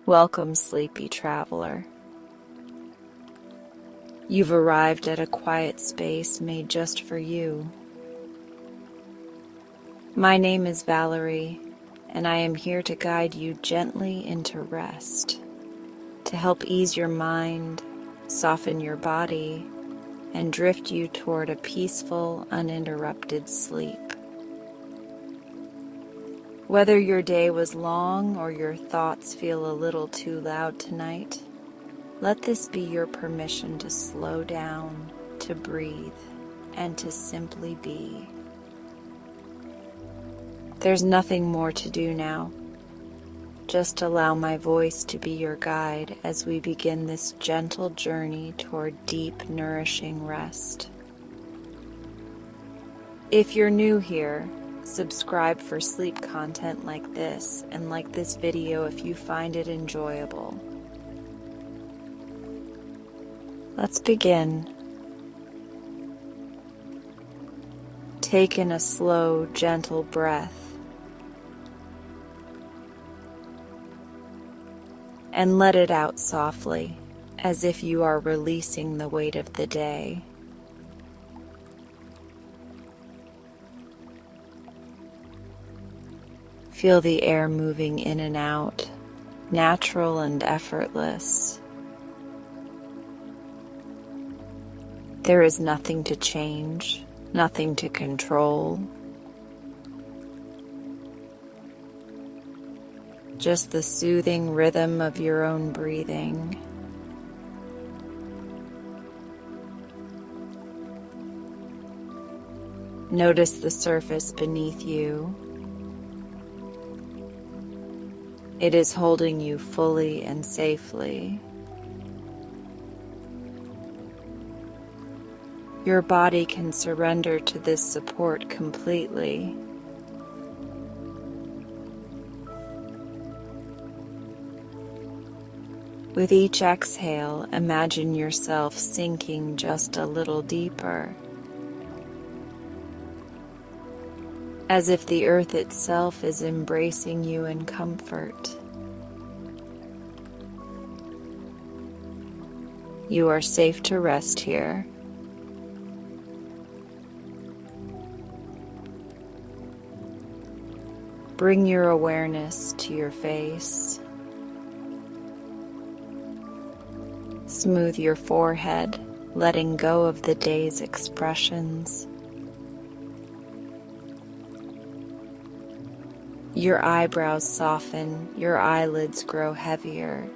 Welcome, sleepy traveler. You've arrived at a quiet space made just for you. My name is Valarie, and I am here to guide you gently into rest, to help ease your mind, soften your body, and drift you toward a peaceful, uninterrupted sleep. Whether your day was long or your thoughts feel a little too loud tonight, let this be your permission to slow down, to breathe, and to simply be. There's nothing more to do now. Just allow my voice to be your guide as we begin this gentle journey toward deep, nourishing rest. If you're new here, subscribe for sleep content like this, and like this video if you find it enjoyable. Let's begin. Take in a slow, gentle breath, and let it out softly, as if you are releasing the weight of the day. Feel the air moving in and out, natural and effortless. There is nothing to change, nothing to control. Just the soothing rhythm of your own breathing. Notice the surface beneath you. It is holding you fully and safely. Your body can surrender to this support completely. With each exhale, imagine yourself sinking just a little deeper, as if the earth itself is embracing you in comfort. You are safe to rest here. Bring your awareness to your face. Smooth your forehead, letting go of the day's expressions. Your eyebrows soften, your eyelids grow heavier.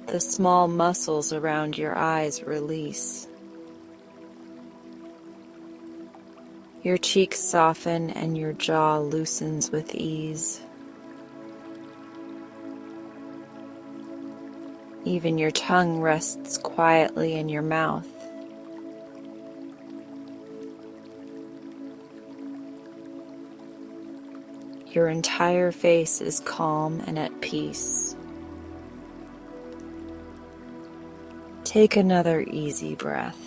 The small muscles around your eyes release. Your cheeks soften and your jaw loosens with ease. Even your tongue rests quietly in your mouth. Your entire face is calm and at peace. Take another easy breath.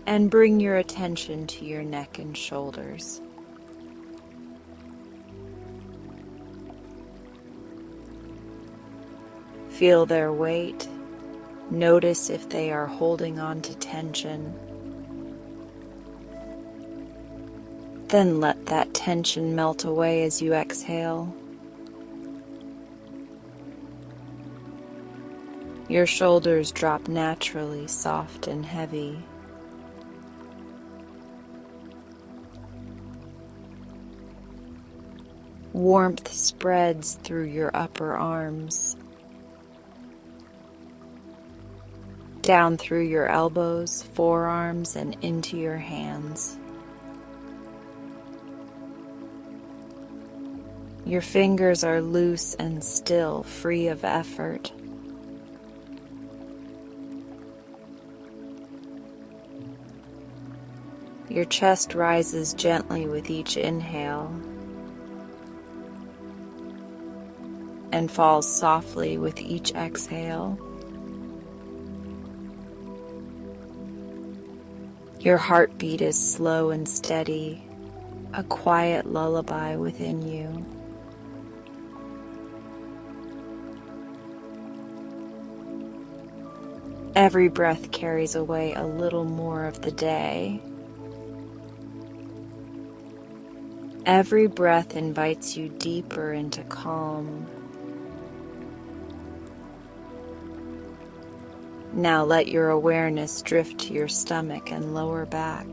And bring your attention to your neck and shoulders. Feel their weight. Notice if they are holding on to tension. Then let that tension melt away as you exhale. Your shoulders drop naturally, soft and heavy. Warmth spreads through your upper arms, down through your elbows, forearms, and into your hands. Your fingers are loose and still, free of effort. Your chest rises gently with each inhale and falls softly with each exhale. Your heartbeat is slow and steady, a quiet lullaby within you. Every breath carries away a little more of the day. Every breath invites you deeper into calm. Now let your awareness drift to your stomach and lower back.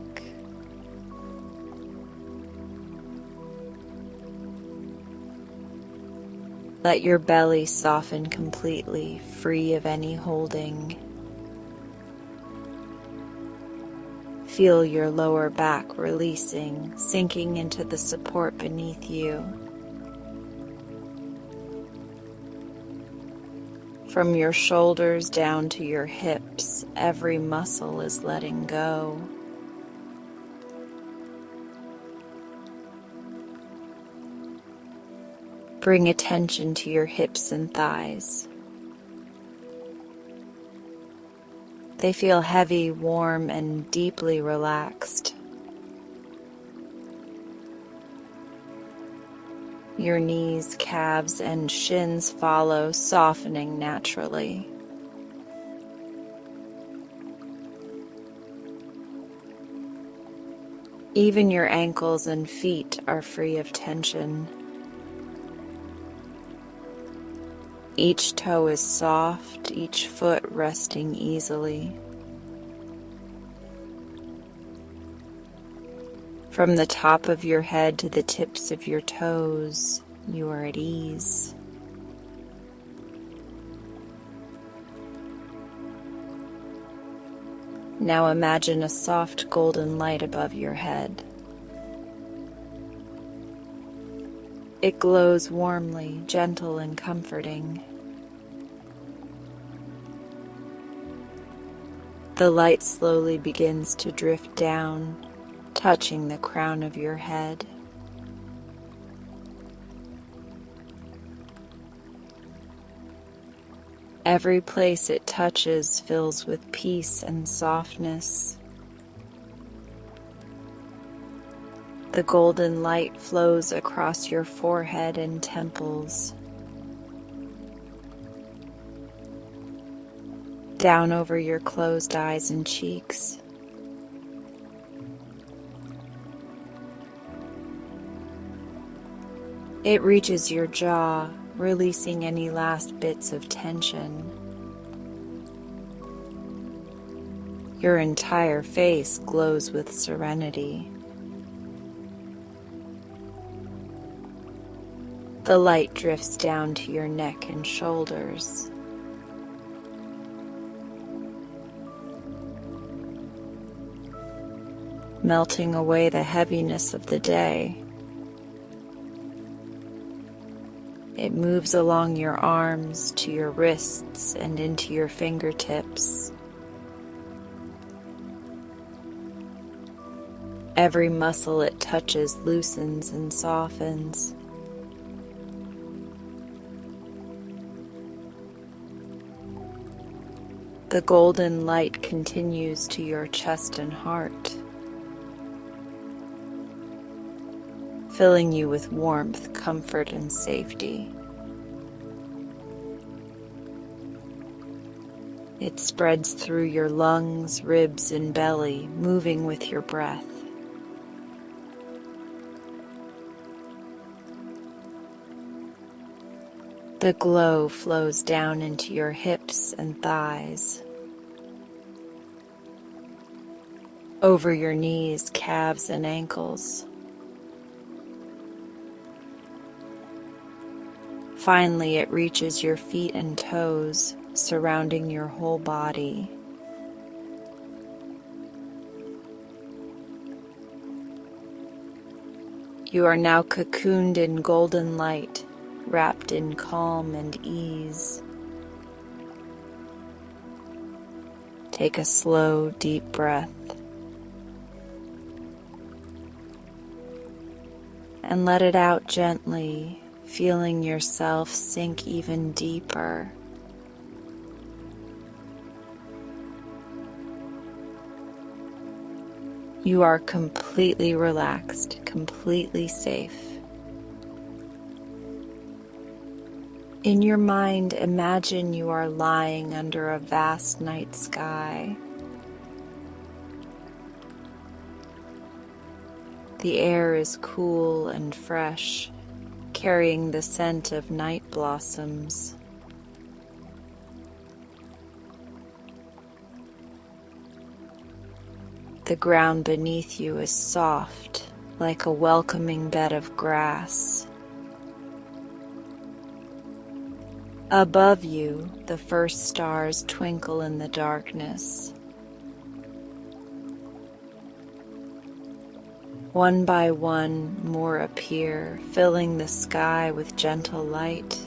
Let your belly soften completely, free of any holding. Feel your lower back releasing, sinking into the support beneath you. From your shoulders down to your hips, every muscle is letting go. Bring attention to your hips and thighs. They feel heavy, warm, and deeply relaxed. Your knees, calves, and shins follow, softening naturally. Even your ankles and feet are free of tension. Each toe is soft, each foot resting easily. From the top of your head to the tips of your toes, you are at ease. Now imagine a soft golden light above your head. It glows warmly, gentle and comforting. The light slowly begins to drift down, touching the crown of your head. Every place it touches fills with peace and softness. The golden light flows across your forehead and temples, down over your closed eyes and cheeks. It reaches your jaw, releasing any last bits of tension. Your entire face glows with serenity. The light drifts down to your neck and shoulders. Melting away the heaviness of the day. It moves along your arms to your wrists and into your fingertips. Every muscle it touches loosens and softens. The golden light continues to your chest and heart, filling you with warmth, comfort, and safety. It spreads through your lungs, ribs, and belly, moving with your breath. The glow flows down into your hips and thighs, over your knees, calves, and ankles. Finally, it reaches your feet and toes, surrounding your whole body. You are now cocooned in golden light, wrapped in calm and ease. Take a slow, deep breath and let it out gently, feeling yourself sink even deeper. You are completely relaxed, completely safe. In your mind, imagine you are lying under a vast night sky. The air is cool and fresh, carrying the scent of night blossoms. The ground beneath you is soft, like a welcoming bed of grass. Above you, the first stars twinkle in the darkness. One by one, more appear, filling the sky with gentle light.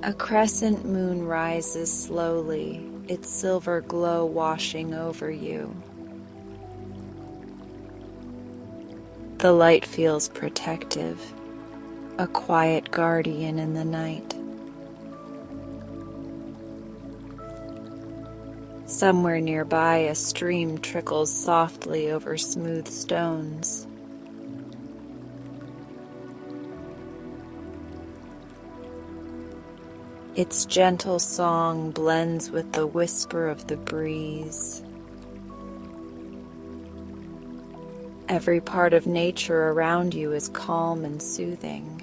A crescent moon rises slowly, its silver glow washing over you. The light feels protective, a quiet guardian in the night. Somewhere nearby, a stream trickles softly over smooth stones. Its gentle song blends with the whisper of the breeze. Every part of nature around you is calm and soothing.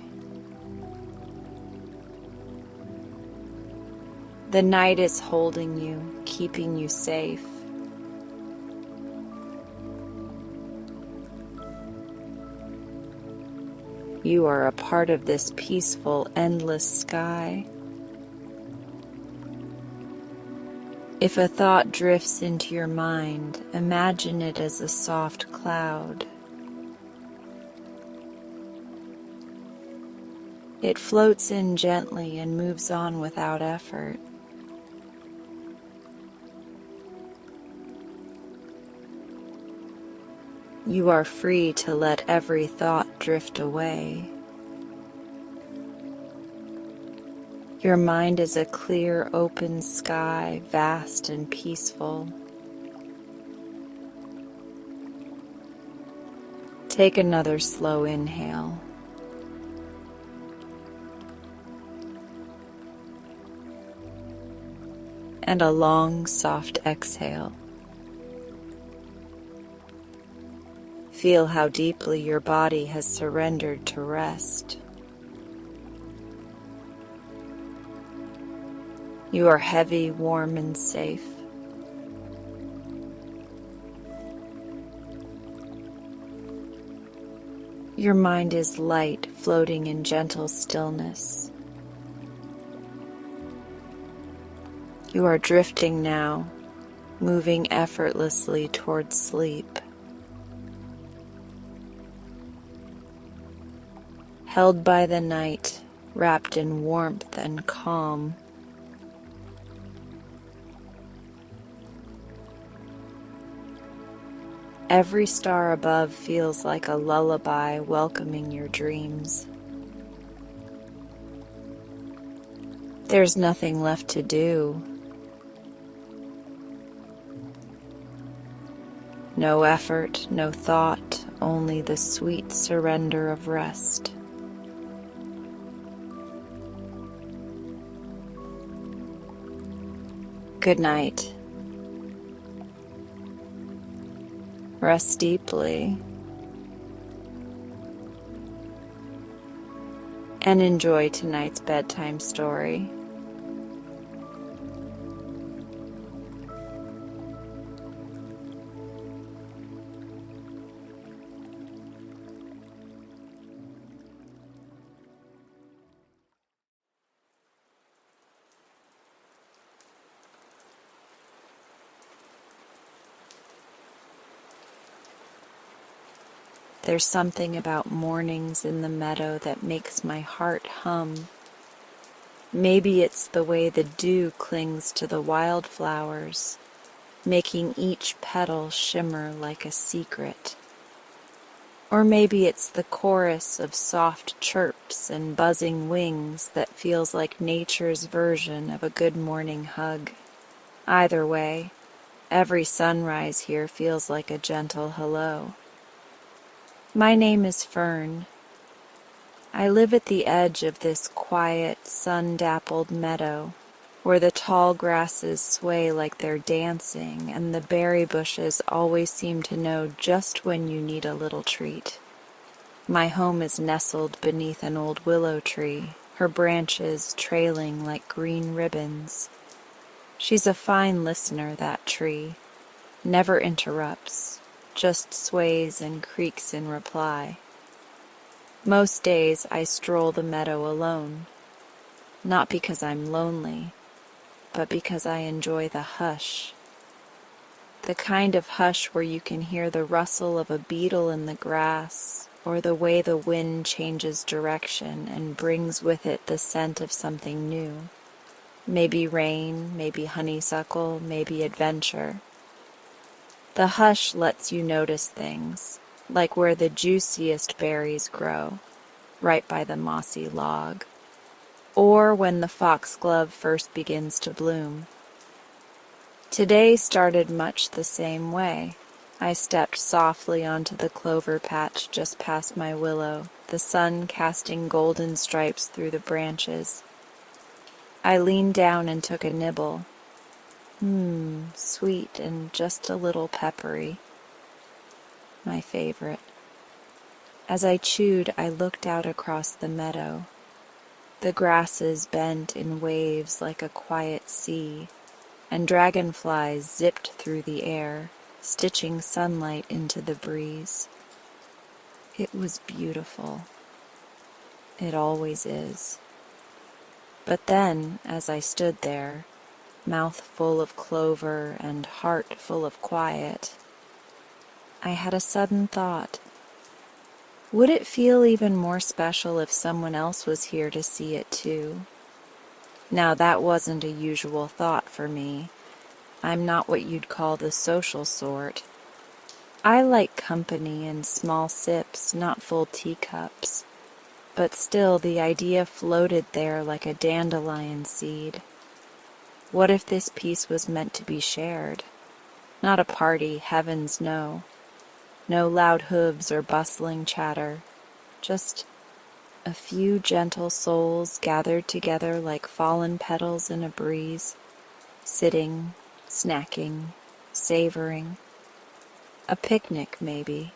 The night is holding you, keeping you safe. You are a part of this peaceful, endless sky. If a thought drifts into your mind, imagine it as a soft cloud. It floats in gently and moves on without effort. You are free to let every thought drift away. Your mind is a clear, open sky, vast and peaceful. Take another slow inhale. And a long, soft exhale. Feel how deeply your body has surrendered to rest. You are heavy, warm, and safe. Your mind is light, floating in gentle stillness. You are drifting now, moving effortlessly towards sleep. Held by the night, wrapped in warmth and calm. Every star above feels like a lullaby welcoming your dreams. There's nothing left to do. No effort, no thought, only the sweet surrender of rest. Good night. Rest deeply and enjoy tonight's bedtime story. There's something about mornings in the meadow that makes my heart hum. Maybe it's the way the dew clings to the wildflowers, making each petal shimmer like a secret. Or maybe it's the chorus of soft chirps and buzzing wings that feels like nature's version of a good morning hug. Either way, every sunrise here feels like a gentle hello. My name is Fern. I live at the edge of this quiet, sun-dappled meadow, where the tall grasses sway like they're dancing and the berry bushes always seem to know just when you need a little treat. My home is nestled beneath an old willow tree, her branches trailing like green ribbons. She's a fine listener, that tree. Never interrupts, just sways and creaks in reply. Most days I stroll the meadow alone, not because I'm lonely, but because I enjoy the hush. The kind of hush where you can hear the rustle of a beetle in the grass, or the way the wind changes direction and brings with it the scent of something new. Maybe rain, maybe honeysuckle, maybe adventure. The hush lets you notice things, like where the juiciest berries grow, right by the mossy log, or when the foxglove first begins to bloom. Today started much the same way. I stepped softly onto the clover patch just past my willow, the sun casting golden stripes through the branches. I leaned down and took a nibble. Sweet and just a little peppery. My favorite. As I chewed, I looked out across the meadow. The grasses bent in waves like a quiet sea, and dragonflies zipped through the air, stitching sunlight into the breeze. It was beautiful. It always is. But then, as I stood there, mouth full of clover and heart full of quiet, I had a sudden thought. Would it feel even more special if someone else was here to see it too? Now that wasn't a usual thought for me. I'm not what you'd call the social sort. I like company and small sips, not full teacups. But still the idea floated there like a dandelion seed. What if this piece was meant to be shared? Not a party, heavens no. No loud hooves or bustling chatter. Just a few gentle souls gathered together like fallen petals in a breeze, sitting, snacking, savoring. A picnic, maybe.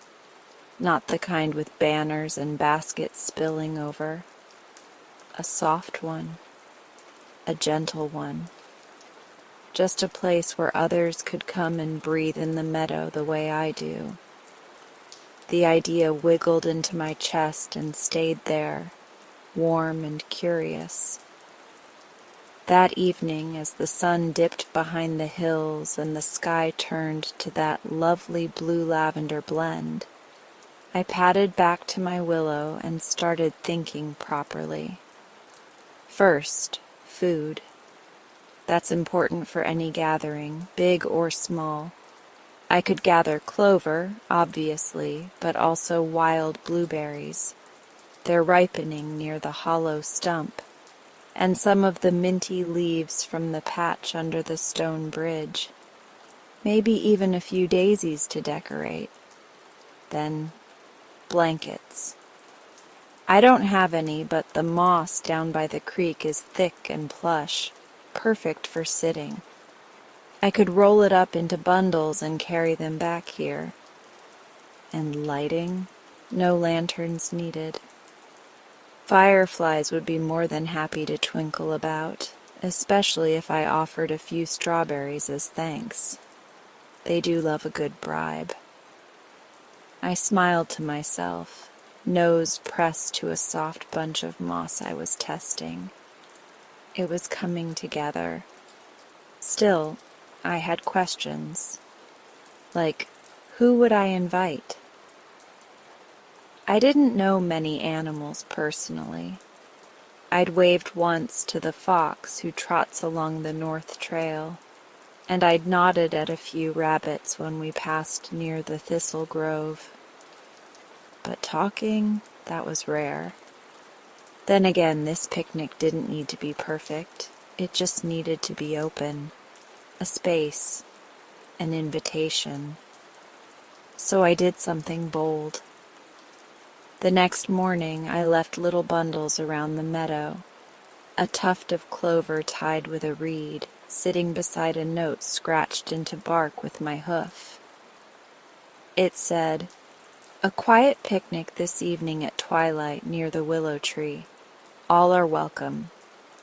Not the kind with banners and baskets spilling over. A soft one. A gentle one. Just a place where others could come and breathe in the meadow the way I do. The idea wiggled into my chest and stayed there, warm and curious. That evening, as the sun dipped behind the hills and the sky turned to that lovely blue-lavender blend, I padded back to my willow and started thinking properly. First, food. That's important for any gathering, big or small. I could gather clover, obviously, but also wild blueberries. They're ripening near the hollow stump, and some of the minty leaves from the patch under the stone bridge. Maybe even a few daisies to decorate. Then, blankets. I don't have any, but the moss down by the creek is thick and plush, perfect for sitting. I could roll it up into bundles and carry them back here. And lighting? No lanterns needed. Fireflies would be more than happy to twinkle about, especially if I offered a few strawberries as thanks. They do love a good bribe. I smiled to myself, nose pressed to a soft bunch of moss I was testing. It was coming together. Still, I had questions. Like, who would I invite? I didn't know many animals personally. I'd waved once to the fox who trots along the north trail, and I'd nodded at a few rabbits when we passed near the thistle grove. but talking, that was rare. Then again, this picnic didn't need to be perfect. It just needed to be open, a space, an invitation. So I did something bold. The next morning, I left little bundles around the meadow, a tuft of clover tied with a reed, sitting beside a note scratched into bark with my hoof. It said, "A quiet picnic this evening at twilight near the willow tree. All are welcome.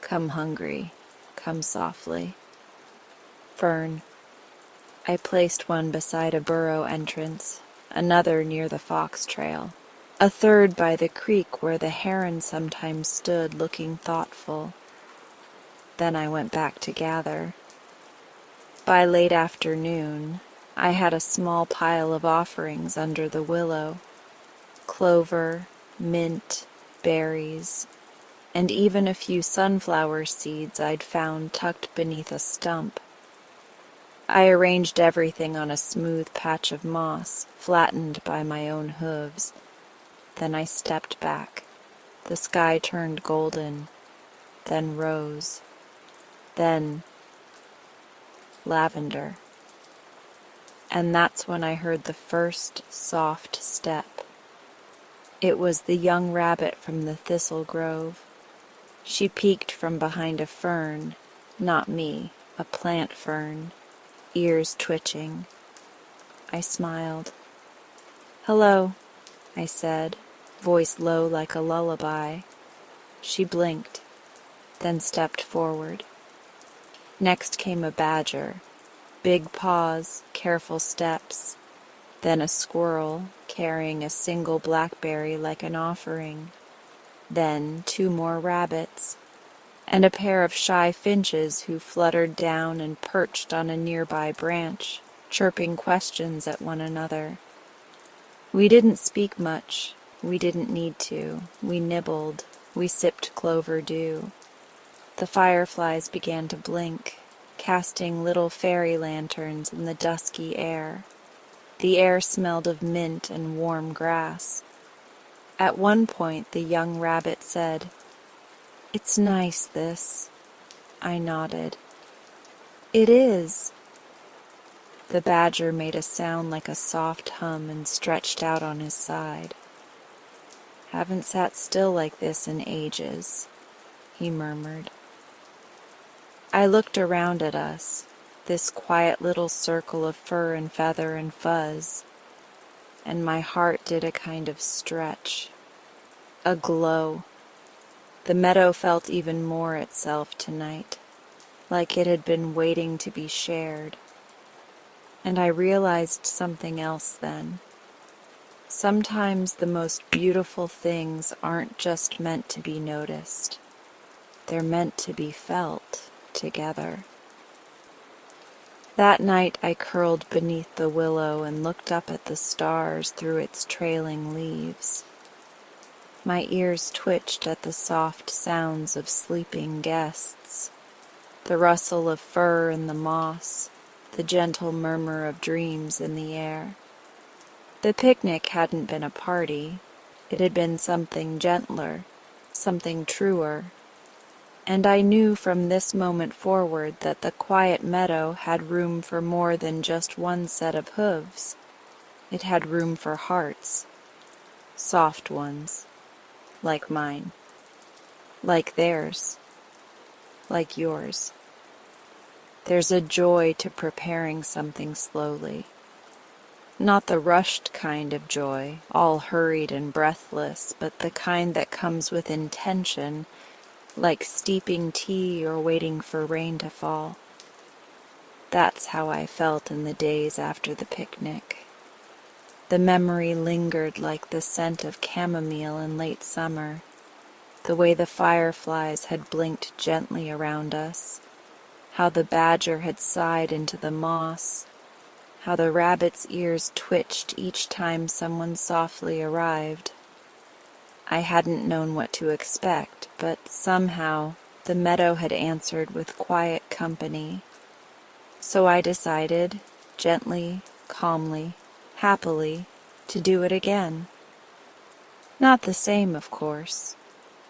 Come hungry. Come softly. Fern." I placed one beside a burrow entrance, another near the fox trail, a third by the creek where the heron sometimes stood looking thoughtful. Then I went back to gather. By late afternoon, I had a small pile of offerings under the willow: clover, mint, berries, and even a few sunflower seeds I'd found tucked beneath a stump. I arranged everything on a smooth patch of moss, flattened by my own hooves. Then I stepped back. The sky turned golden, then rose, then lavender. And that's when I heard the first soft step. It was the young rabbit from the thistle grove. She peeked from behind a fern, not me, a plant fern, ears twitching. I smiled. "Hello," I said, voice low like a lullaby. She blinked, then stepped forward. Next came a badger, big paws, careful steps, then a squirrel carrying a single blackberry like an offering, then 2 more rabbits, and a pair of shy finches who fluttered down and perched on a nearby branch, chirping questions at one another. We didn't speak much. We didn't need to. We nibbled. We sipped clover dew. The fireflies began to blink, casting little fairy lanterns in the dusky air. The air smelled of mint and warm grass. At one point, the young rabbit said, "It's nice, this." I nodded. "It is." The badger made a sound like a soft hum and stretched out on his side. "Haven't sat still like this in ages," he murmured. I looked around at us, this quiet little circle of fur and feather and fuzz, and my heart did a kind of stretch, a glow. The meadow felt even more itself tonight, like it had been waiting to be shared. And I realized something else then. Sometimes the most beautiful things aren't just meant to be noticed. They're meant to be felt together. That night I curled beneath the willow and looked up at the stars through its trailing leaves. My ears twitched at the soft sounds of sleeping guests, the rustle of fur in the moss, the gentle murmur of dreams in the air. The picnic hadn't been a party. It had been something gentler, something truer. And I knew from this moment forward that the quiet meadow had room for more than just one set of hooves. It had room for hearts, soft ones, like mine, like theirs, like yours. There's a joy to preparing something slowly. Not the rushed kind of joy, all hurried and breathless, but the kind that comes with intention, like steeping tea or waiting for rain to fall. That's how I felt in the days after the picnic. The memory lingered like the scent of chamomile in late summer, the way the fireflies had blinked gently around us, how the badger had sighed into the moss, how the rabbit's ears twitched each time someone softly arrived. I hadn't known what to expect, but somehow the meadow had answered with quiet company. So I decided, gently, calmly, happily, to do it again. Not the same, of course,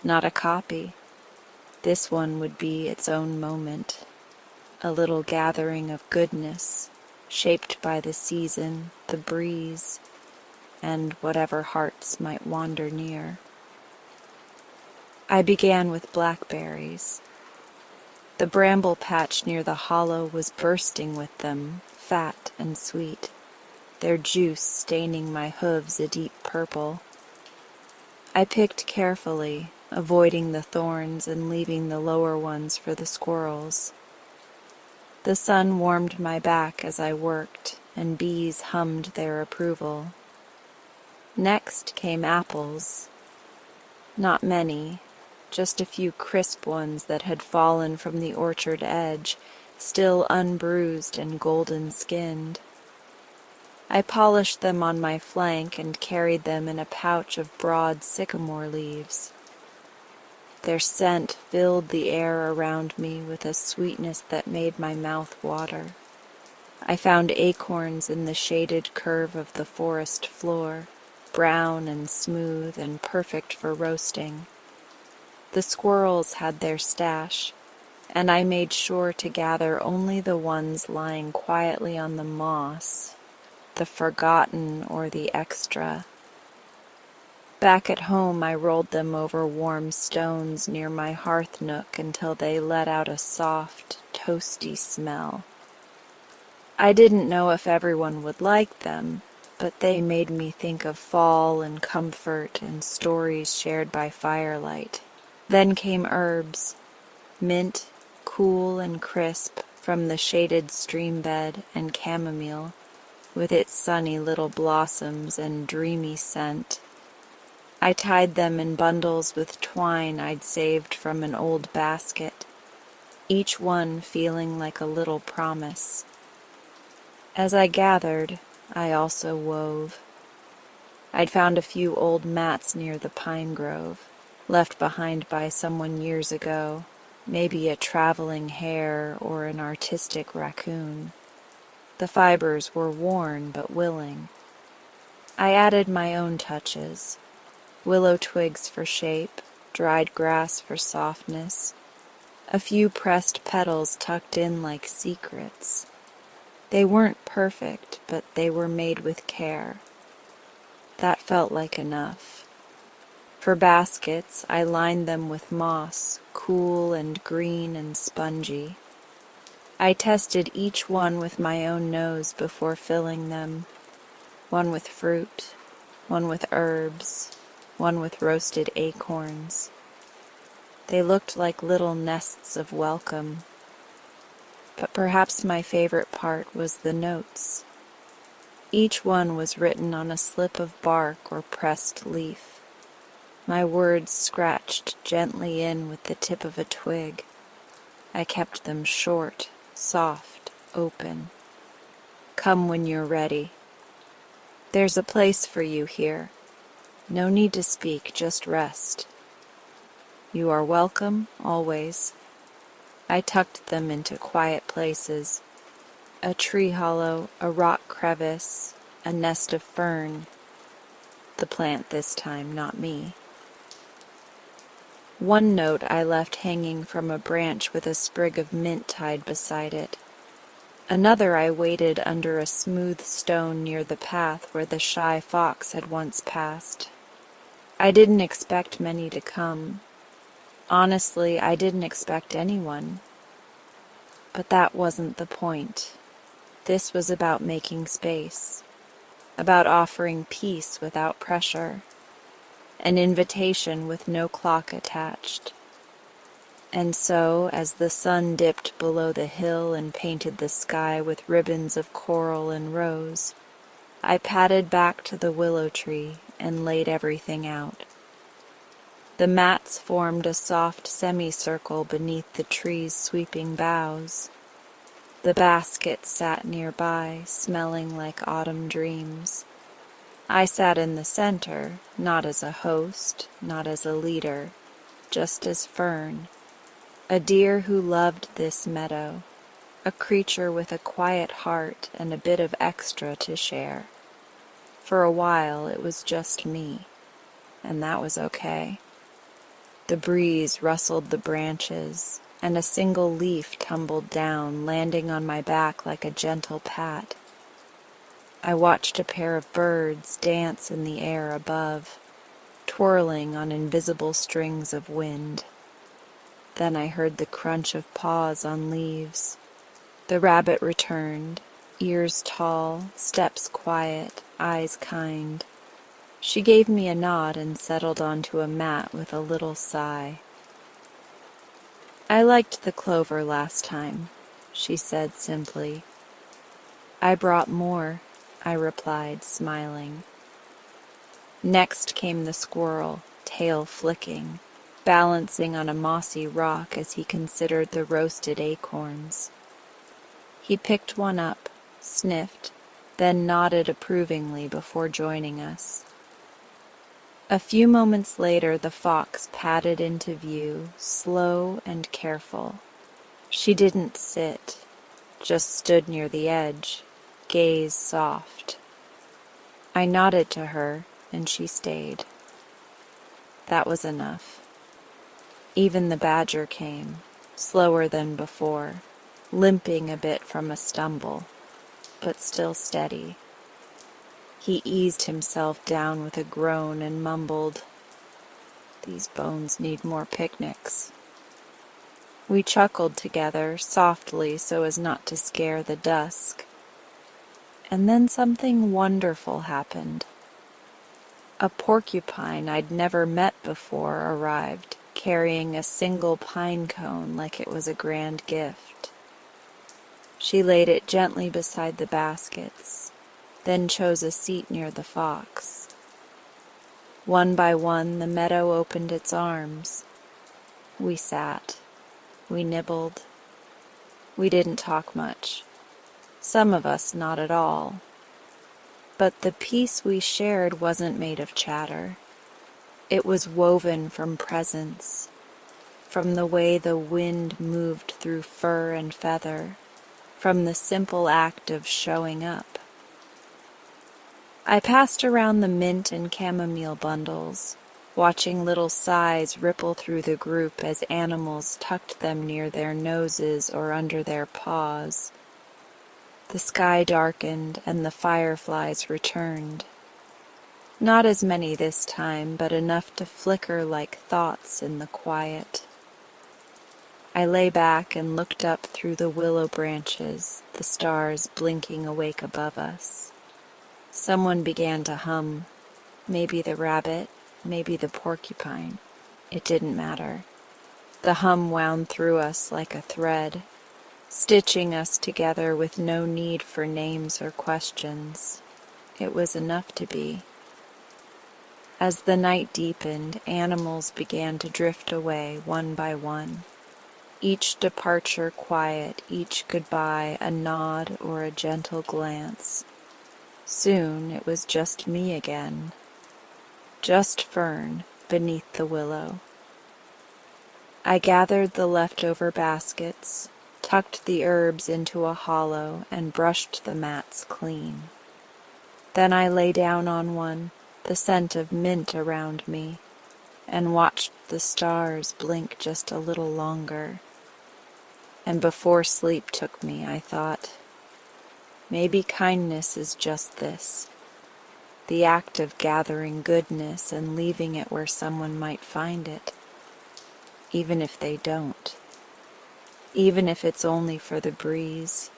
not a copy. This one would be its own moment, a little gathering of goodness, shaped by the season, the breeze, and whatever hearts might wander near. I began with blackberries. The bramble patch near the hollow was bursting with them, fat and sweet, their juice staining my hooves a deep purple. I picked carefully, avoiding the thorns and leaving the lower ones for the squirrels. The sun warmed my back as I worked, and bees hummed their approval. Next came apples. Not many, just a few crisp ones that had fallen from the orchard edge, still unbruised and golden-skinned. I polished them on my flank and carried them in a pouch of broad sycamore leaves. Their scent filled the air around me with a sweetness that made my mouth water. I found acorns in the shaded curve of the forest floor, brown and smooth and perfect for roasting. The squirrels had their stash, and I made sure to gather only the ones lying quietly on the moss, the forgotten or the extra. Back at home I rolled them over warm stones near my hearth nook until they let out a soft, toasty smell. I didn't know if everyone would like them, but they made me think of fall and comfort and stories shared by firelight. Then came herbs, mint, cool and crisp from the shaded stream bed, and chamomile, with its sunny little blossoms and dreamy scent. I tied them in bundles with twine I'd saved from an old basket, each one feeling like a little promise. As I gathered, I also wove. I'd found a few old mats near the pine grove, left behind by someone years ago, maybe a traveling hare or an artistic raccoon. The fibers were worn but willing. I added my own touches, willow twigs for shape, dried grass for softness, a few pressed petals tucked in like secrets. They weren't perfect, but they were made with care. That felt like enough. For baskets, I lined them with moss, cool and green and spongy. I tested each one with my own nose before filling them, one with fruit, one with herbs, one with roasted acorns. They looked like little nests of welcome. But perhaps my favorite part was the notes. Each one was written on a slip of bark or pressed leaf. My words scratched gently in with the tip of a twig. I kept them short, soft, open. Come when you're ready. There's a place for you here. No need to speak, just rest. You are welcome, always. I tucked them into quiet places. A tree hollow, a rock crevice, a nest of fern. The plant this time, not me. One note I left hanging from a branch with a sprig of mint tied beside it. Another I waited under a smooth stone near the path where the shy fox had once passed. I didn't expect many to come. Honestly, I didn't expect anyone. But that wasn't the point. This was about making space, about offering peace without pressure, an invitation with no clock attached. And so, as the sun dipped below the hill and painted the sky with ribbons of coral and rose, I padded back to the willow tree and laid everything out. The mats formed a soft semicircle beneath the tree's sweeping boughs. The basket sat nearby, smelling like autumn dreams. I sat in the center, not as a host, not as a leader, just as Fern, a deer who loved this meadow, a creature with a quiet heart and a bit of extra to share. For a while it was just me. and that was okay. The breeze rustled the branches, and a single leaf tumbled down, landing on my back like a gentle pat. I watched a pair of birds dance in the air above, twirling on invisible strings of wind. Then I heard the crunch of paws on leaves. The rabbit returned, ears tall, steps quiet, eyes kind. She gave me a nod and settled onto a mat with a little sigh. "I liked the clover last time," she said simply. "I brought more," I replied, smiling. Next came the squirrel, tail flicking, balancing on a mossy rock as he considered the roasted acorns. He picked one up, sniffed, then nodded approvingly before joining us. A few moments later, the fox padded into view, slow and careful. She didn't sit, just stood near the edge, gaze soft. I nodded to her, and she stayed. That was enough. Even the badger came, slower than before, limping a bit from a stumble, but still steady. He eased himself down with a groan and mumbled, "These bones need more picnics." We chuckled together, softly so as not to scare the dusk. And then something wonderful happened. A porcupine I'd never met before arrived, carrying a single pine cone like it was a grand gift. She laid it gently beside the baskets, then chose a seat near the fox. One by one, the meadow opened its arms. We sat. We nibbled. We didn't talk much. Some of us not at all. But the peace we shared wasn't made of chatter. It was woven from presence, from the way the wind moved through fur and feather, from the simple act of showing up. I passed around the mint and chamomile bundles, watching little sighs ripple through the group as animals tucked them near their noses or under their paws. The sky darkened and the fireflies returned. Not as many this time, but enough to flicker like thoughts in the quiet. I lay back and looked up through the willow branches, the stars blinking awake above us. Someone began to hum. Maybe the rabbit, maybe the porcupine. It didn't matter. The hum wound through us like a thread, stitching us together with no need for names or questions. It was enough to be. As the night deepened, animals began to drift away one by one. Each departure quiet, each goodbye a nod or a gentle glance. Soon it was just me again, just Fern beneath the willow. I gathered the leftover baskets, tucked the herbs into a hollow, and brushed the mats clean. Then I lay down on one, the scent of mint around me, and watched the stars blink just a little longer. And before sleep took me, I thought, maybe kindness is just this, the act of gathering goodness and leaving it where someone might find it, even if they don't, even if it's only for the breeze,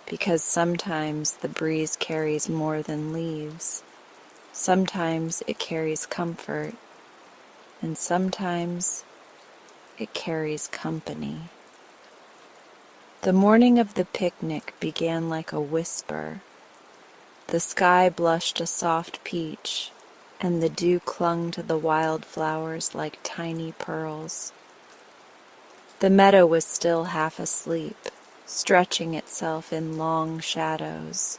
because sometimes the breeze carries more than leaves. Sometimes it carries comfort, and sometimes it carries company. The morning of the picnic began like a whisper. The sky blushed a soft peach, and the dew clung to the wildflowers like tiny pearls. The meadow was still half asleep, stretching itself in long shadows,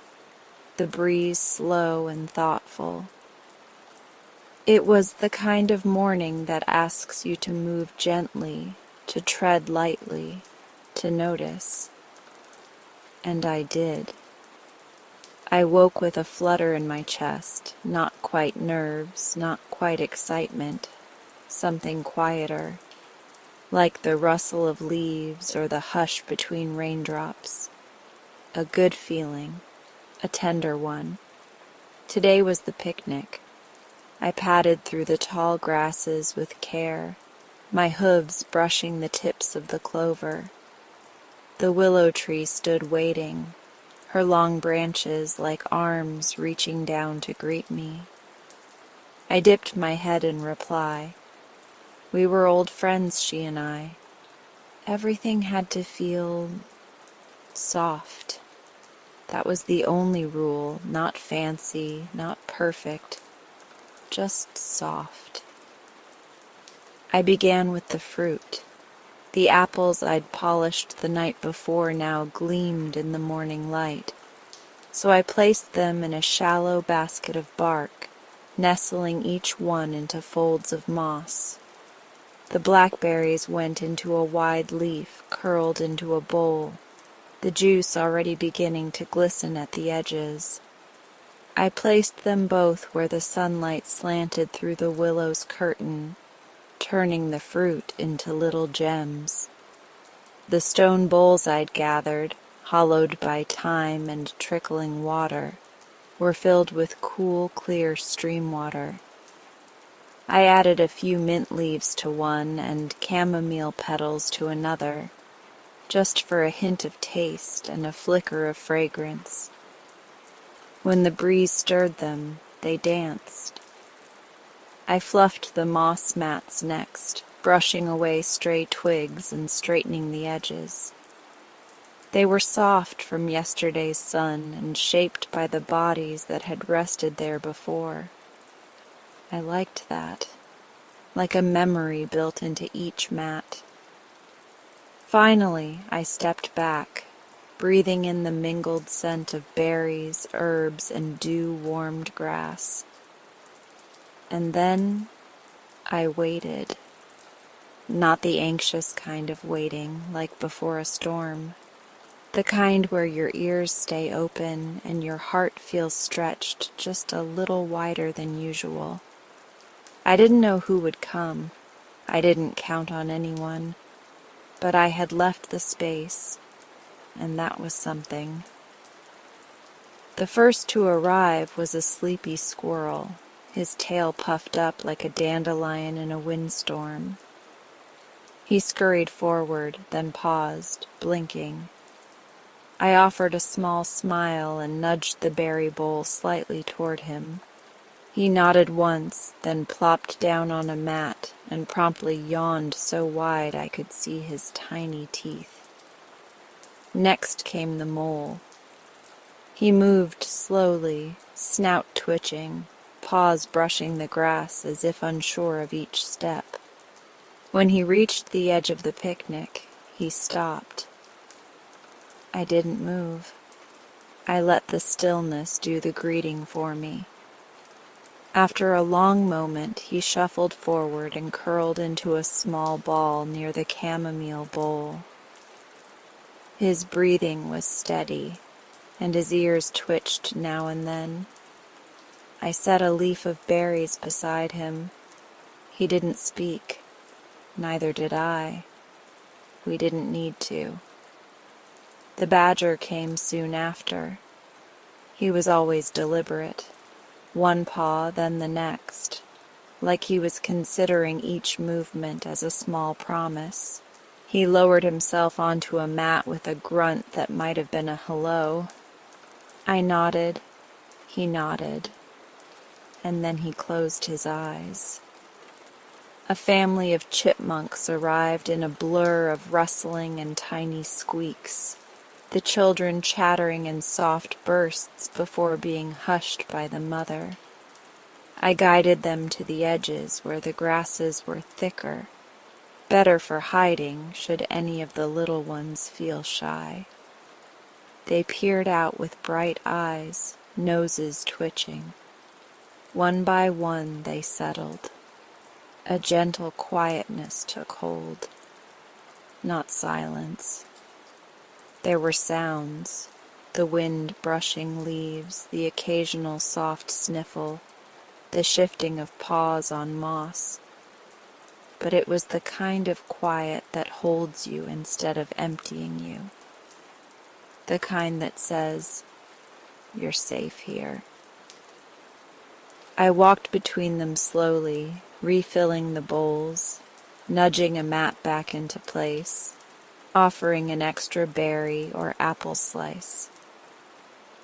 the breeze slow and thoughtful. It was the kind of morning that asks you to move gently, to tread lightly, to notice. And I did. I woke with a flutter in my chest, not quite nerves, not quite excitement, something quieter, like the rustle of leaves or the hush between raindrops. A good feeling, a tender one. Today was the picnic. I padded through the tall grasses with care, my hooves brushing the tips of the clover. The willow tree stood waiting, her long branches like arms reaching down to greet me. I dipped my head in reply. We were old friends, she and I. Everything had to feel soft. That was the only rule, not fancy, not perfect, just soft. I began with the fruit. The apples I'd polished the night before now gleamed in the morning light, so I placed them in a shallow basket of bark, nestling each one into folds of moss. The blackberries went into a wide leaf curled into a bowl, the juice already beginning to glisten at the edges. I placed them both where the sunlight slanted through the willow's curtain, turning the fruit into little gems. The stone bowls I'd gathered, hollowed by time and trickling water, were filled with cool, clear stream water. I added a few mint leaves to one and chamomile petals to another, just for a hint of taste and a flicker of fragrance. When the breeze stirred them, they danced. I fluffed the moss mats next, brushing away stray twigs and straightening the edges. They were soft from yesterday's sun and shaped by the bodies that had rested there before. I liked that, like a memory built into each mat. Finally, I stepped back, breathing in the mingled scent of berries, herbs, and dew-warmed grass. And then I waited. Not the anxious kind of waiting, like before a storm. The kind where your ears stay open and your heart feels stretched just a little wider than usual. I didn't know who would come. I didn't count on anyone. But I had left the space, and that was something. The first to arrive was a sleepy squirrel, his tail puffed up like a dandelion in a windstorm. He scurried forward, then paused, blinking. I offered a small smile and nudged the berry bowl slightly toward him. He nodded once, then plopped down on a mat and promptly yawned so wide I could see his tiny teeth. Next came the mole. He moved slowly, snout twitching, paws brushing the grass as if unsure of each step. When he reached the edge of the picnic, he stopped. I didn't move. I let the stillness do the greeting for me. After a long moment, he shuffled forward and curled into a small ball near the chamomile bowl. His breathing was steady, and his ears twitched now and then. I set a leaf of berries beside him. He didn't speak. Neither did I. We didn't need to. The badger came soon after. He was always deliberate. One paw, then the next, like he was considering each movement as a small promise. He lowered himself onto a mat with a grunt that might have been a hello. I nodded, he nodded, and then he closed his eyes. A family of chipmunks arrived in a blur of rustling and tiny squeaks, the children chattering in soft bursts before being hushed by the mother. I guided them to the edges where the grasses were thicker, better for hiding should any of the little ones feel shy. They peered out with bright eyes, noses twitching. One by one they settled. A gentle quietness took hold. Not silence. There were sounds, the wind brushing leaves, the occasional soft sniffle, the shifting of paws on moss. But it was the kind of quiet that holds you instead of emptying you. The kind that says, "You're safe here." I walked between them slowly, refilling the bowls, nudging a mat back into place, offering an extra berry or apple slice.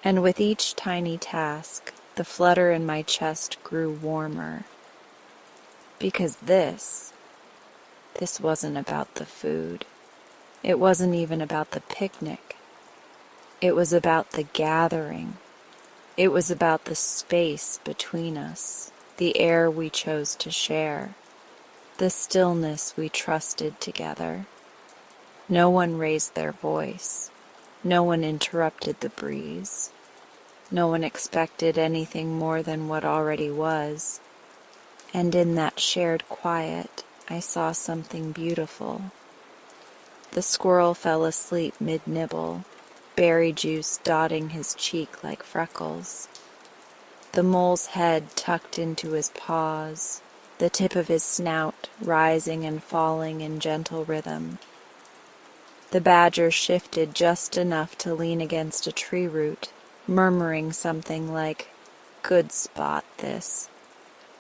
And with each tiny task, the flutter in my chest grew warmer. Because this wasn't about the food. It wasn't even about the picnic. It was about the gathering. It was about the space between us, the air we chose to share, the stillness we trusted together. No one raised their voice. No one interrupted the breeze. No one expected anything more than what already was. And in that shared quiet, I saw something beautiful. The squirrel fell asleep mid-nibble, berry juice dotting his cheek like freckles. The mole's head tucked into his paws, the tip of his snout rising and falling in gentle rhythm. The badger shifted just enough to lean against a tree root, murmuring something like, "Good spot, this."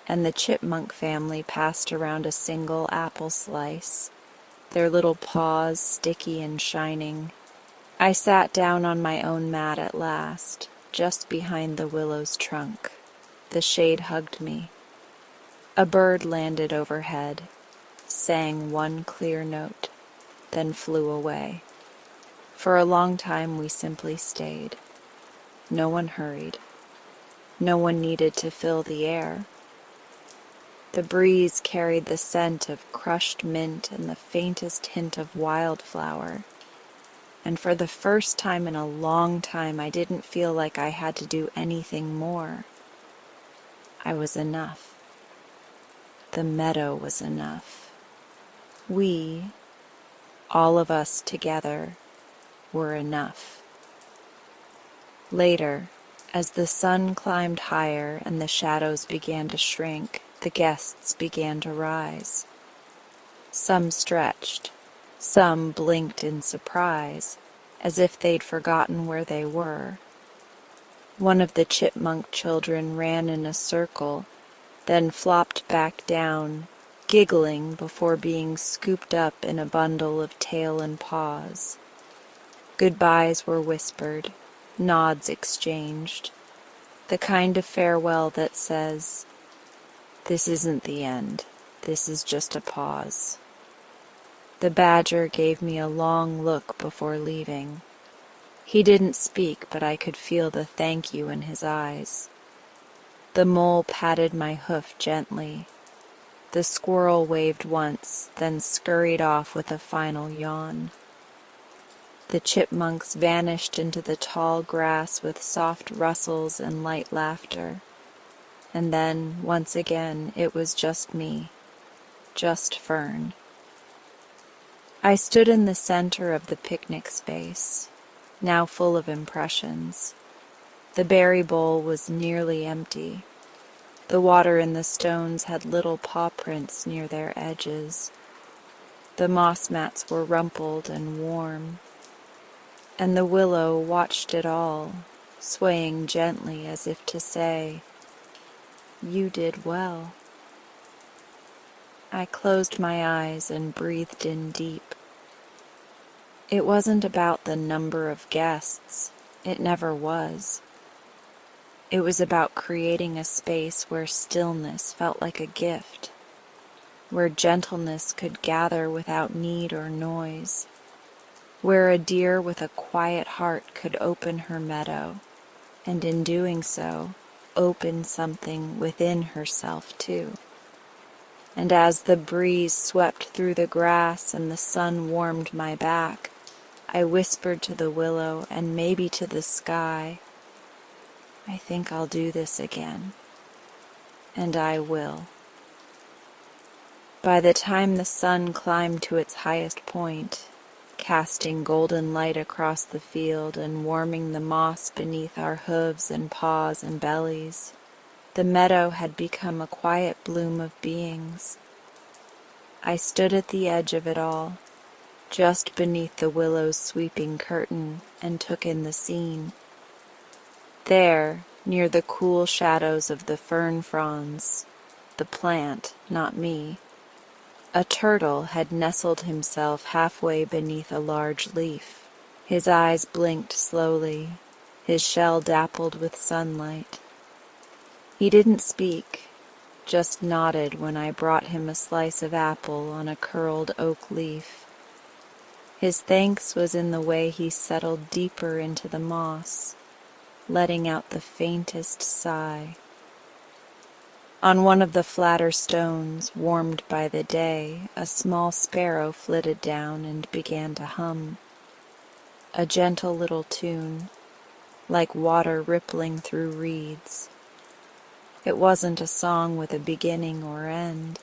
And the chipmunk family passed around a single apple slice, their little paws sticky and shining. I sat down on my own mat at last, just behind the willow's trunk. The shade hugged me. A bird landed overhead, sang one clear note, then flew away. For a long time we simply stayed. No one hurried. No one needed to fill the air. The breeze carried the scent of crushed mint and the faintest hint of wildflower. And for the first time in a long time, I didn't feel like I had to do anything more. I was enough. The meadow was enough. We, all of us together, were enough. Later, as the sun climbed higher and the shadows began to shrink, the guests began to rise. Some stretched, some blinked in surprise, as if they'd forgotten where they were. One of the chipmunk children ran in a circle, then flopped back down, giggling before being scooped up in a bundle of tail and paws. Goodbyes were whispered, nods exchanged, the kind of farewell that says, "This isn't the end, this is just a pause." The badger gave me a long look before leaving. He didn't speak, but I could feel the thank you in his eyes. The mole patted my hoof gently. The squirrel waved once, then scurried off with a final yawn. The chipmunks vanished into the tall grass with soft rustles and light laughter. And then, once again, it was just me, just Fern. I stood in the center of the picnic space, now full of impressions. The berry bowl was nearly empty. The water in the stones had little paw prints near their edges. The moss mats were rumpled and warm. And the willow watched it all, swaying gently as if to say, "You did well." I closed my eyes and breathed in deep. It wasn't about the number of guests. It never was. It was about creating a space where stillness felt like a gift, where gentleness could gather without need or noise, where a deer with a quiet heart could open her meadow, and in doing so, open something within herself too. And as the breeze swept through the grass and the sun warmed my back, I whispered to the willow and maybe to the sky, "I think I'll do this again." And I will. By the time the sun climbed to its highest point, casting golden light across the field and warming the moss beneath our hooves and paws and bellies. The meadow had become a quiet bloom of beings. I stood at the edge of it all, just beneath the willow's sweeping curtain, and took in the scene. There, near the cool shadows of the fern fronds, the plant, not me, a turtle had nestled himself halfway beneath a large leaf. His eyes blinked slowly, his shell dappled with sunlight. He didn't speak, just nodded when I brought him a slice of apple on a curled oak leaf. His thanks was in the way he settled deeper into the moss, letting out the faintest sigh. On one of the flatter stones, warmed by the day, a small sparrow flitted down and began to hum. A gentle little tune, like water rippling through reeds. It wasn't a song with a beginning or end,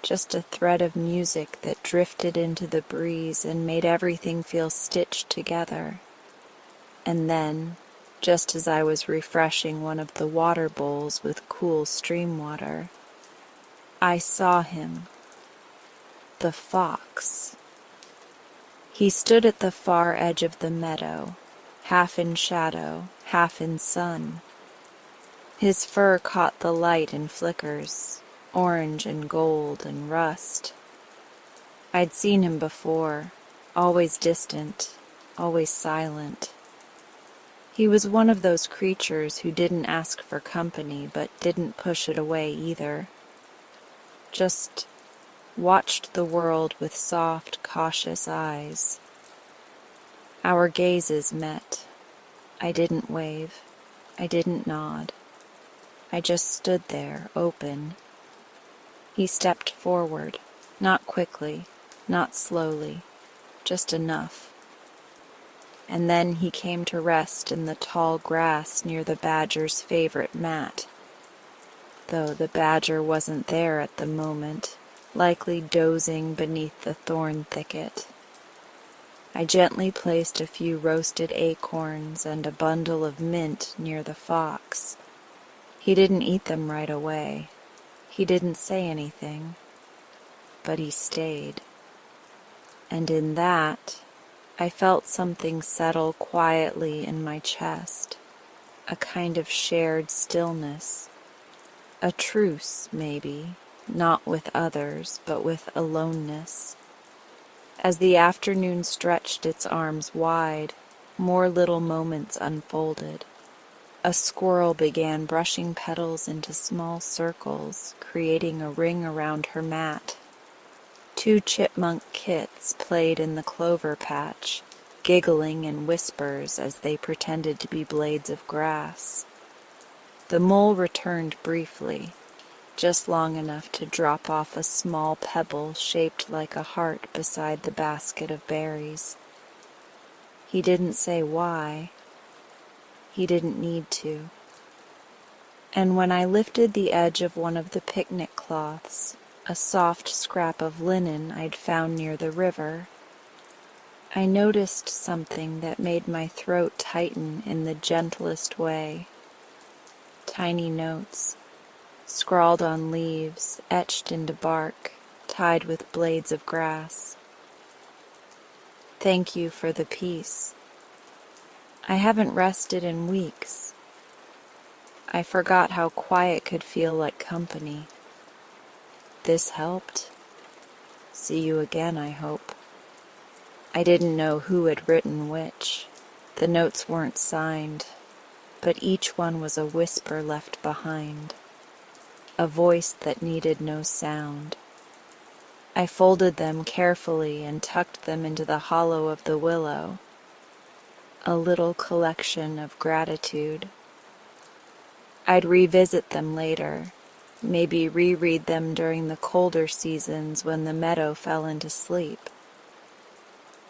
just a thread of music that drifted into the breeze and made everything feel stitched together. And then, just as I was refreshing one of the water bowls with cool stream water, I saw him, the fox. He stood at the far edge of the meadow, half in shadow, half in sun. His fur caught the light in flickers, orange and gold and rust. I'd seen him before, always distant, always silent. He was one of those creatures who didn't ask for company but didn't push it away either. Just watched the world with soft, cautious eyes. Our gazes met. I didn't wave. I didn't nod. I just stood there, open. He stepped forward, not quickly, not slowly, just enough. And then he came to rest in the tall grass near the badger's favorite mat, though the badger wasn't there at the moment, likely dozing beneath the thorn thicket. I gently placed a few roasted acorns and a bundle of mint near the fox. He didn't eat them right away. He didn't say anything, but he stayed. And in that, I felt something settle quietly in my chest, a kind of shared stillness, a truce, maybe, not with others, but with aloneness. As the afternoon stretched its arms wide, more little moments unfolded. A squirrel began brushing petals into small circles, creating a ring around her mat. 2 chipmunk kits played in the clover patch, giggling in whispers as they pretended to be blades of grass. The mole returned briefly, just long enough to drop off a small pebble shaped like a heart beside the basket of berries. He didn't say why. He didn't need to. And when I lifted the edge of one of the picnic cloths, a soft scrap of linen I'd found near the river, I noticed something that made my throat tighten in the gentlest way. Tiny notes, scrawled on leaves, etched into bark, tied with blades of grass. Thank you for the peace. I haven't rested in weeks. I forgot how quiet could feel like company. This helped. See you again, I hope. I didn't know who had written which. The notes weren't signed, but each one was a whisper left behind, a voice that needed no sound. I folded them carefully and tucked them into the hollow of the willow, a little collection of gratitude. I'd revisit them later, maybe reread them during the colder seasons when the meadow fell into sleep.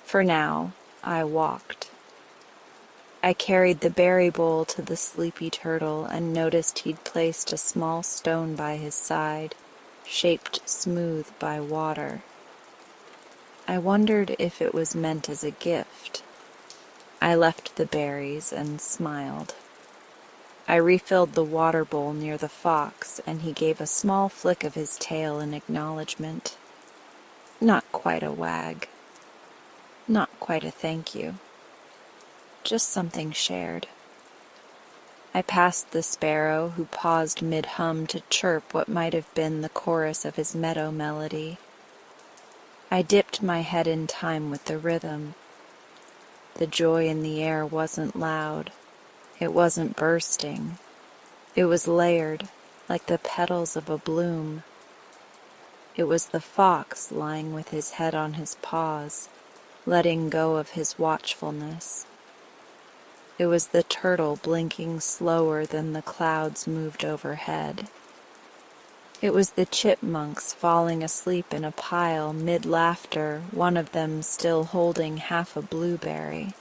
For now, I walked. I carried the berry bowl to the sleepy turtle and noticed he'd placed a small stone by his side, shaped smooth by water. I wondered if it was meant as a gift. I left the berries and smiled. I refilled the water bowl near the fox, and he gave a small flick of his tail in acknowledgement. Not quite a wag. Not quite a thank you. Just something shared. I passed the sparrow, who paused mid-hum to chirp what might have been the chorus of his meadow melody. I dipped my head in time with the rhythm. The joy in the air wasn't loud. It wasn't bursting. It was layered, like the petals of a bloom. It was the fox lying with his head on his paws, letting go of his watchfulness. It was the turtle blinking slower than the clouds moved overhead. It was the chipmunks falling asleep in a pile mid-laughter, one of them still holding half a blueberry.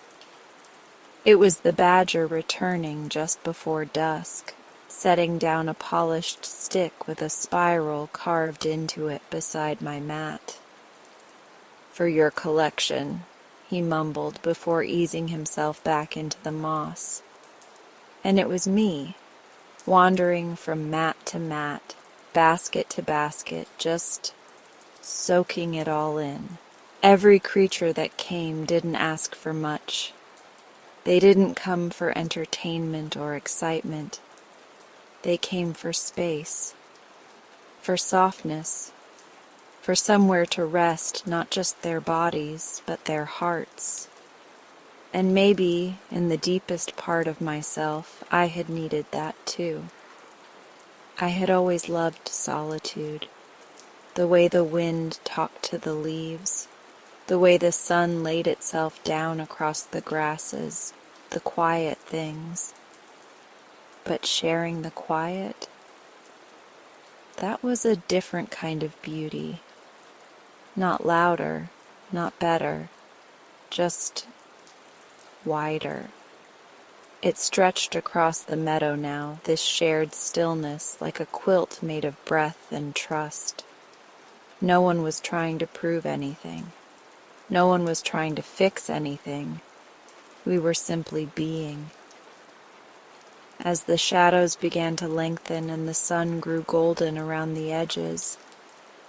It was the badger returning just before dusk, setting down a polished stick with a spiral carved into it beside my mat. "For your collection," he mumbled before easing himself back into the moss. And it was me, wandering from mat to mat, basket to basket, just soaking it all in. Every creature that came didn't ask for much. They didn't come for entertainment or excitement. They came for space, for softness, for somewhere to rest not just their bodies, but their hearts. And maybe, in the deepest part of myself, I had needed that too. I had always loved solitude, the way the wind talked to the leaves, the way the sun laid itself down across the grasses, the quiet things. But sharing the quiet, that was a different kind of beauty. Not louder, not better, just wider. It stretched across the meadow now, this shared stillness, like a quilt made of breath and trust. No one was trying to prove anything. No one was trying to fix anything. We were simply being. As the shadows began to lengthen and the sun grew golden around the edges,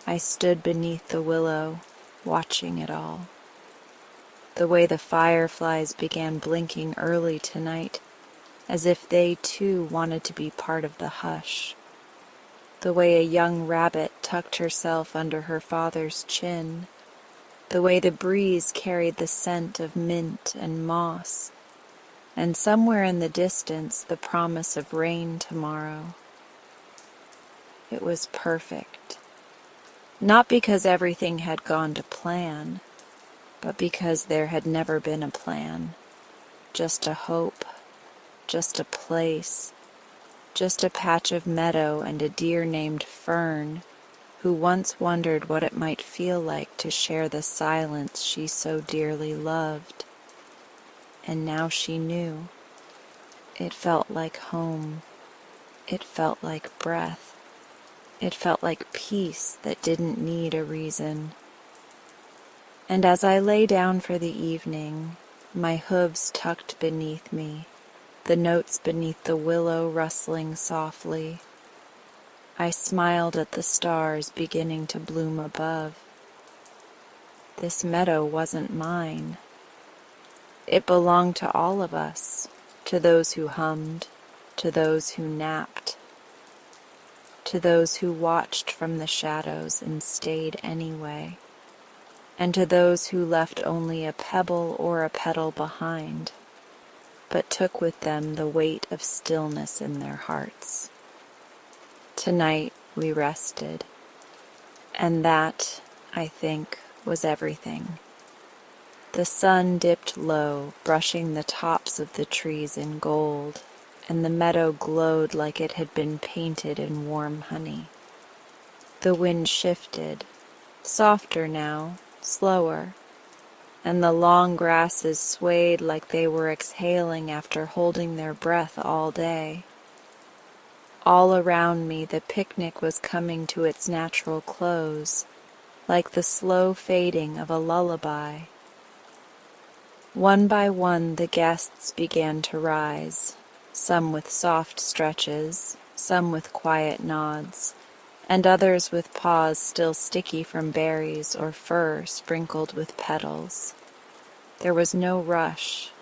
I stood beneath the willow, watching it all. The way the fireflies began blinking early tonight, as if they too wanted to be part of the hush. The way a young rabbit tucked herself under her father's chin. The way the breeze carried the scent of mint and moss. And somewhere in the distance the promise of rain tomorrow. It was perfect. Not because everything had gone to plan, but because there had never been a plan. Just a hope, just a place, just a patch of meadow and a deer named Fern, who once wondered what it might feel like to share the silence she so dearly loved. And now she knew. It felt like home. It felt like breath. It felt like peace that didn't need a reason. And as I lay down for the evening, my hooves tucked beneath me, the notes beneath the willow rustling softly, I smiled at the stars beginning to bloom above. This meadow wasn't mine. It belonged to all of us, to those who hummed, to those who napped, to those who watched from the shadows and stayed anyway, and to those who left only a pebble or a petal behind, but took with them the weight of stillness in their hearts. Tonight we rested, and that, I think, was everything. The sun dipped low, brushing the tops of the trees in gold, and the meadow glowed like it had been painted in warm honey. The wind shifted, softer now, slower, and the long grasses swayed like they were exhaling after holding their breath all day. All around me the picnic was coming to its natural close, like the slow fading of a lullaby. One by one the guests began to rise, some with soft stretches, some with quiet nods, and others with paws still sticky from berries or fur sprinkled with petals. There was no rush,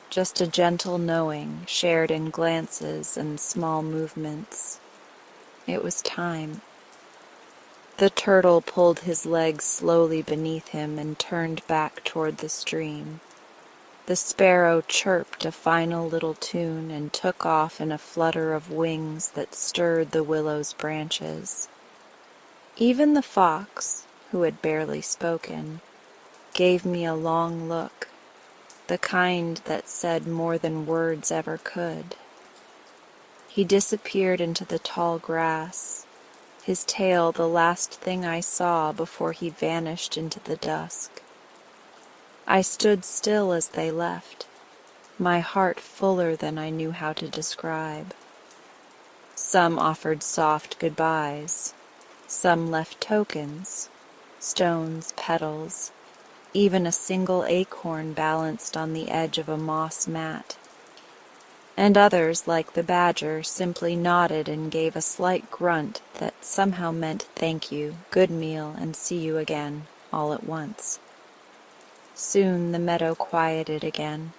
just a gentle knowing shared in glances and small movements. It was time. The turtle pulled his legs slowly beneath him and turned back toward the stream. The sparrow chirped a final little tune and took off in a flutter of wings that stirred the willow's branches. Even the fox, who had barely spoken, gave me a long look, the kind that said more than words ever could. He disappeared into the tall grass, his tail the last thing I saw before he vanished into the dusk. I stood still as they left, my heart fuller than I knew how to describe. Some offered soft goodbyes, some left tokens, stones, petals, even a single acorn balanced on the edge of a moss mat. And others, like the badger, simply nodded and gave a slight grunt that somehow meant thank you, good meal, and see you again, all at once. Soon the meadow quieted again,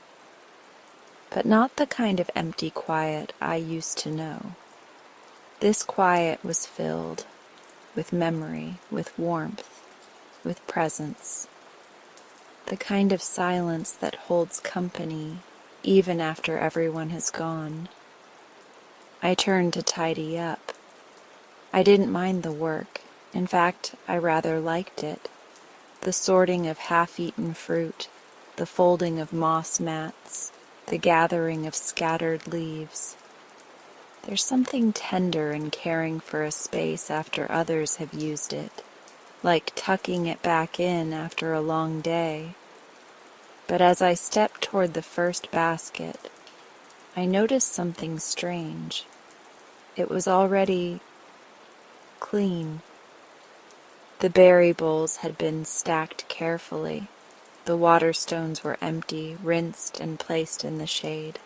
but not the kind of empty quiet I used to know. This quiet was filled with memory, with warmth, with presence, the kind of silence that holds company even after everyone has gone. I turned to tidy up. I didn't mind the work. In fact, I rather liked it. The sorting of half-eaten fruit, the folding of moss mats, the gathering of scattered leaves. There's something tender in caring for a space after others have used it, like tucking it back in after a long day. But as I stepped toward the first basket, I noticed something strange. It was already clean. The berry bowls had been stacked carefully. The water stones were empty, rinsed and placed in the shade.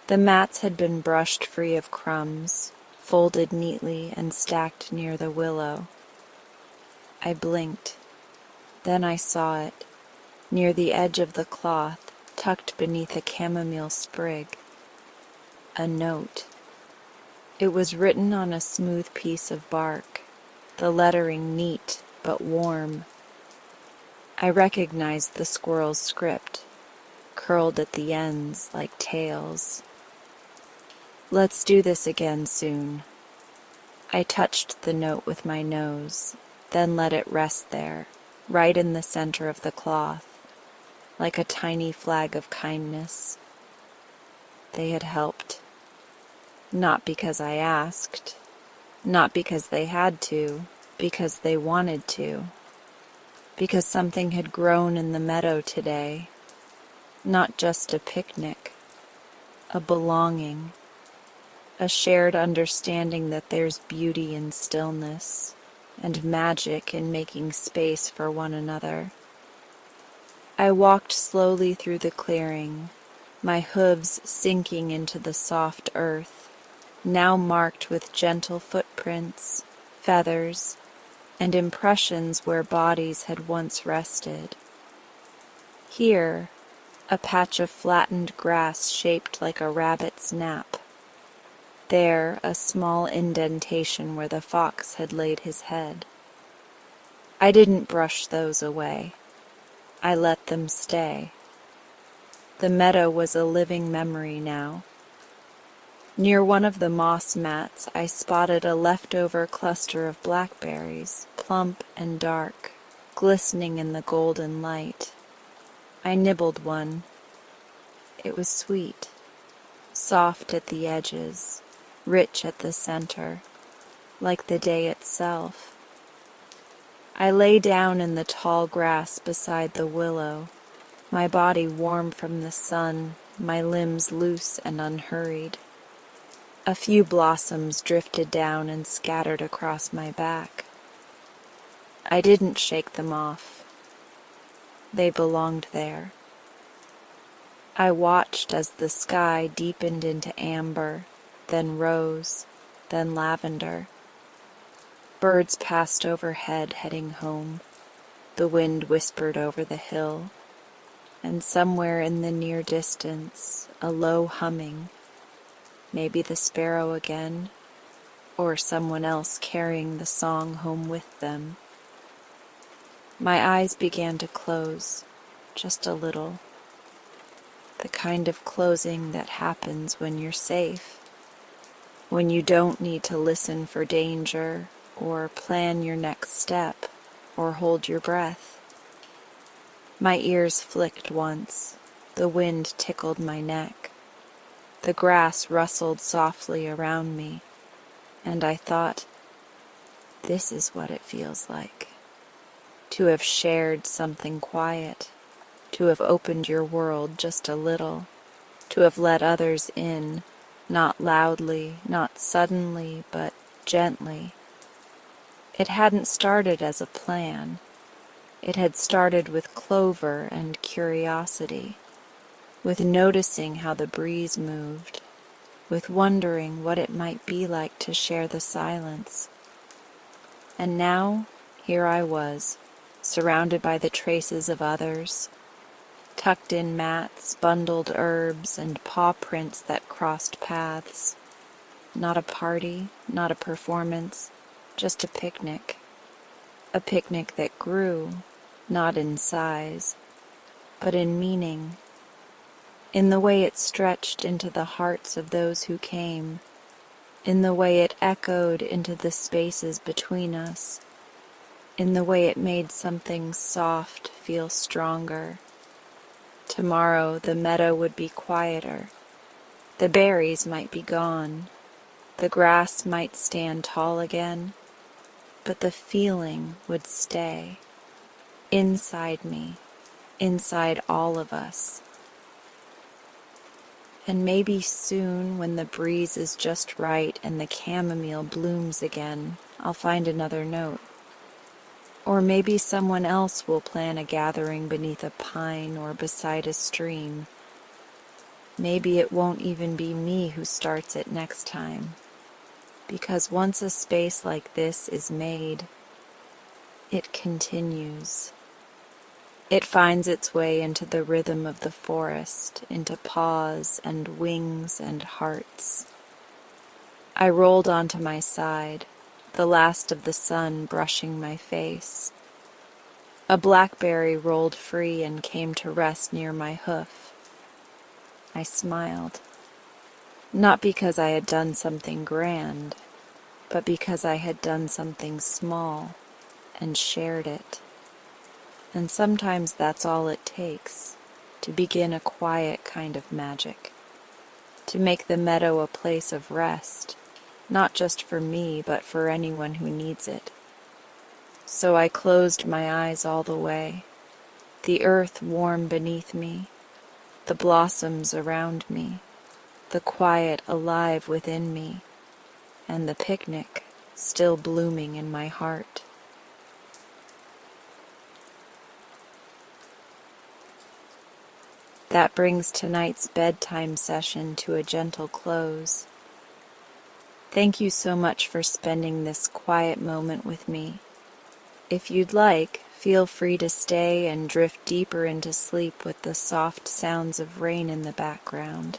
The mats had been brushed free of crumbs, folded neatly and stacked near the willow. I blinked. Then I saw it, near the edge of the cloth, tucked beneath a chamomile sprig. A note. It was written on a smooth piece of bark, the lettering neat but warm. I recognized the squirrel's script, curled at the ends like tails. Let's do this again soon. I touched the note with my nose, then let it rest there, right in the center of the cloth, like a tiny flag of kindness. They had helped. Not because I asked, not because they had to, because they wanted to. Because something had grown in the meadow today, not just a picnic, a belonging, a shared understanding that there's beauty in stillness and magic in making space for one another. I walked slowly through the clearing, my hooves sinking into the soft earth, now marked with gentle footprints, feathers, and impressions where bodies had once rested. Here, a patch of flattened grass shaped like a rabbit's nap. There, a small indentation where the fox had laid his head. I didn't brush those away. I let them stay. The meadow was a living memory now. Near one of the moss mats, I spotted a leftover cluster of blackberries, plump and dark, glistening in the golden light. I nibbled one. It was sweet, soft at the edges, rich at the center, like the day itself. I lay down in the tall grass beside the willow, my body warm from the sun, my limbs loose and unhurried. A few blossoms drifted down and scattered across my back. I didn't shake them off. They belonged there. I watched as the sky deepened into amber, then rose, then lavender. Birds passed overhead heading home. The wind whispered over the hill, and somewhere in the near distance, a low humming, maybe the sparrow again, or someone else carrying the song home with them. My eyes began to close, just a little. The kind of closing that happens when you're safe, when you don't need to listen for danger, or plan your next step, or hold your breath. My ears flicked once. The wind tickled my neck. The grass rustled softly around me, and I thought, this is what it feels like, to have shared something quiet, to have opened your world just a little, to have let others in, not loudly, not suddenly, but gently. It hadn't started as a plan. It had started with clover and curiosity, with noticing how the breeze moved, with wondering what it might be like to share the silence. And now, here I was, surrounded by the traces of others, tucked in mats, bundled herbs, and paw prints that crossed paths. Not a party, not a performance, just a picnic. A picnic that grew, not in size, but in meaning, in the way it stretched into the hearts of those who came, in the way it echoed into the spaces between us, in the way it made something soft feel stronger. Tomorrow the meadow would be quieter. The berries might be gone. The grass might stand tall again, but the feeling would stay. Inside me, inside all of us. And maybe soon, when the breeze is just right and the chamomile blooms again, I'll find another note. Or maybe someone else will plan a gathering beneath a pine or beside a stream. Maybe it won't even be me who starts it next time. Because once a space like this is made, it continues. It finds its way into the rhythm of the forest, into paws and wings and hearts. I rolled onto my side, the last of the sun brushing my face. A blackberry rolled free and came to rest near my hoof. I smiled, not because I had done something grand, but because I had done something small and shared it. And sometimes that's all it takes to begin a quiet kind of magic, to make the meadow a place of rest, not just for me, but for anyone who needs it. So I closed my eyes all the way, the earth warm beneath me, the blossoms around me, the quiet alive within me, and the picnic still blooming in my heart. That brings tonight's bedtime session to a gentle close. Thank you so much for spending this quiet moment with me. If you'd like, feel free to stay and drift deeper into sleep with the soft sounds of rain in the background.